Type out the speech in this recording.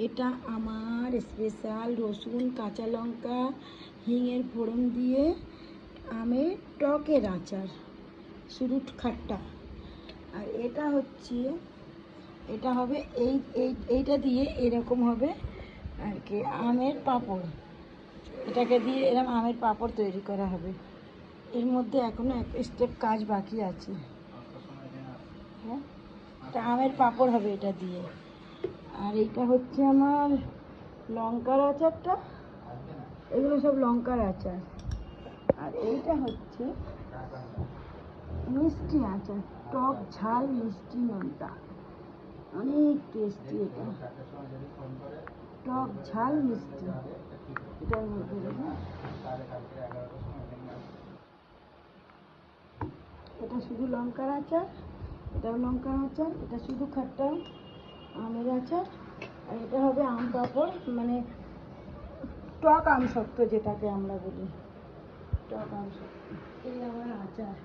এটা আমার স্পেশাল রসুন কাঁচা লঙ্কা হিঙের ফোড়ন দিয়ে আমের টকের আচার, শুধু খাট্টা। আর এটা হবে এইটা দিয়ে এরকম হবে আর কি আমের পাঁপড়। এটাকে দিয়ে এরকম আমের পাঁপড় তৈরি করা হবে। এর মধ্যে এখনো এক স্টেপ কাজ বাকি আছে। হ্যাঁ, এটা আমের পাঁপড় হবে এটা দিয়ে। আর এইটা হচ্ছে আমার লঙ্কার আচারটা, এগুলো সব লঙ্কার আচার। আর এইটা হচ্ছে মিষ্টি আচার, টক ঝাল মিষ্টি নোনতা, অনেক টেস্টি। এটা টক ঝাল মিষ্টি, এটার মধ্যে এটা শুধু লঙ্কার আচার, এটাও লঙ্কার আচার, এটা শুধু খাট্টা আমের আচার। আর এটা হবে আম পাঁপড়, মানে টক আম শক্ত যেটাকে আমরা বলি, টক আম শক্ত। এই আমার আচার।